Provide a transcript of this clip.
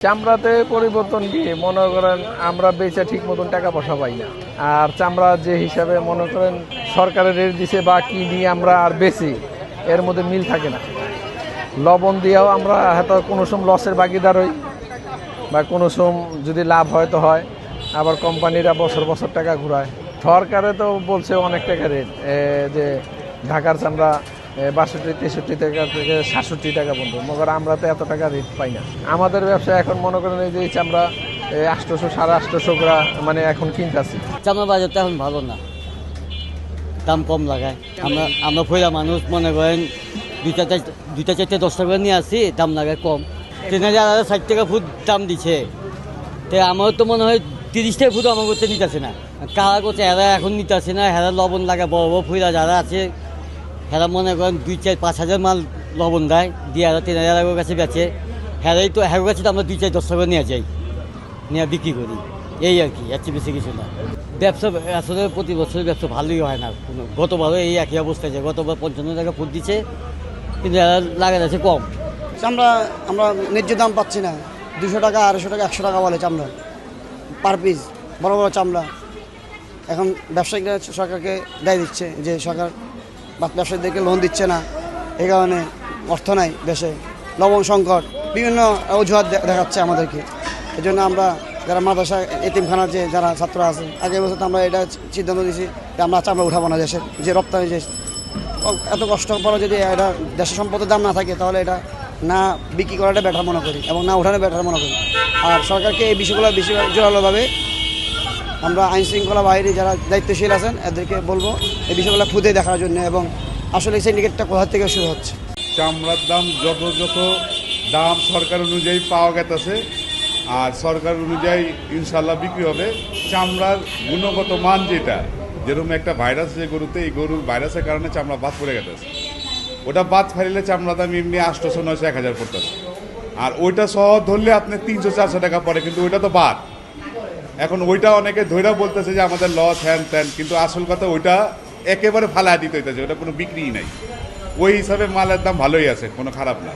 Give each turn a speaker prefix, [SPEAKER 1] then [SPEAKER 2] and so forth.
[SPEAKER 1] চামড়াতে পরিবর্তন কি মনে করেন আমরা বেচা ঠিক মতন টাকা পয়সা পাই না। আর চামড়া যে হিসাবে মনে করেন সরকারের রেট দিছে বা কি নিয়ে আমরা আর বেশি এর মধ্যে মিল থাকে না। লবণ দিয়েও আমরা হয়তো কোনো সময় লসের ভাগিদার হই বা কোনো সময় যদি লাভ হয় তো হয়, আবার কোম্পানিরা বছর বছর টাকা ঘুরায়। সরকারে তো বলছে অনেক টাকা রেট, যে ঢাকার চামড়া 62-63 টাকা থেকে 67 টাকা পর্যন্ত, মগর আমরা তো এত টাকা রেট পাই না। আমাদের ব্যবসা এখন মনে করেন এই যে চামড়া 800 850 গ্রা মানে এখন কিনতেছি।
[SPEAKER 2] চামড়া বাজারটা এখন ভালো না, দাম কম লাগায়। আমরা ফইরা মানুষ মনে করেন দুইটা চারটে 10 টাকা নিয়ে আসি, দাম লাগায় কম। 3060 টাকা ফুট দাম দিচ্ছে, তো আমার তো মনে হয় 30 টাকা ফুট আমার করতে নিতেছে না। কারা করছে এরা এখন নিতেছে না, হেরা লবণ লাগায় বড় বড় ফইরা যারা আছে হেরা মনে করেন 2-4-5 হাজার মাল লবণ দেয় দিয়ে এরা 3000 কাছে বেচে। হেরাই তো হের কাছে তো আমরা 2-4-10 টাকা নিয়ে যাই, নিয়ে বিক্রি করি, এই আর কি, এর চেয়ে বেশি কিছু না। ব্যবসা আসলে প্রতি বছর ব্যবসা ভালোই হয় না। গতবারও এই একই অবস্থায়, যে গতবার 55 টাকা ফুট দিচ্ছে, কিন্তু এরা লাগা যাচ্ছে কম।
[SPEAKER 3] চামড়া আমরা ন্যায্য দাম পাচ্ছি না। 200 টাকা, 250 টাকা, 100 টাকা বলে চামড়া পার পিস, বড় বড় চামড়া। এখন ব্যবসায়িকরা সরকারকে দায় দিচ্ছে যে সরকার ব্যবসায়ীদেরকে লোন দিচ্ছে না, এই কারণে অর্থ নাই দেশে, লবণ সংকট, বিভিন্ন অজুহাত দেখাচ্ছে আমাদেরকে। এই জন্য আমরা যারা মাদ্রাসা এতিমখানার যে যারা ছাত্র আছে, আগের বছর আমরা এটা সিদ্ধান্ত দিয়েছি যে আমরা চামড়া উঠাবো না দেশের, যে রপ্তানি যে এত কষ্ট পরে যদি এটা দেশের সম্পদের দাম না থাকে তাহলে এটা না বিক্রি করাটা বেটার মনে করি এবং না উঠানো বেটার মনে করি। আর সরকারকে এই বিষয়গুলো বেশি জোরালোভাবে আমরা আইন শৃঙ্খলা বাহিনী যারা দায়িত্বশীল আছেন এদেরকে বলবো এই বিষয়গুলো খুদে দেখার জন্য, এবং আসলে এই সিন্ডিকেটটা কোথা থেকে শুরু হচ্ছে।
[SPEAKER 4] চামড়ার দাম যত দাম সরকার অনুযায়ী পাওয়া গেছে, আর সরকার অনুযায়ী ইনশাল্লাহ বিক্রি হবে। চামড়ার গুণগত মান যেটা, যেরকম একটা ভাইরাস যে গরুতে, এই গরুর ভাইরাসের কারণে চামড়া বাদ পড়ে গেছে, ওটা বাদ ফাইলে চামড়া দাম এমনি 800-900-1000 পড়তেছে। আর ওইটা সহ ধরলে আপনি 300-400 টাকা পড়ে, কিন্তু ওইটা তো বাদ। এখন ওইটা অনেকে ধৈরা বলতেছে যে আমাদের লস হ্যান ত্যান, কিন্তু আসল কথা ওইটা একেবারে ফালা দিতে হইতেছে, ওটা কোনো বিক্রিই নাই। ওই হিসাবে মালের দাম ভালোই আছে, কোনো খারাপ না।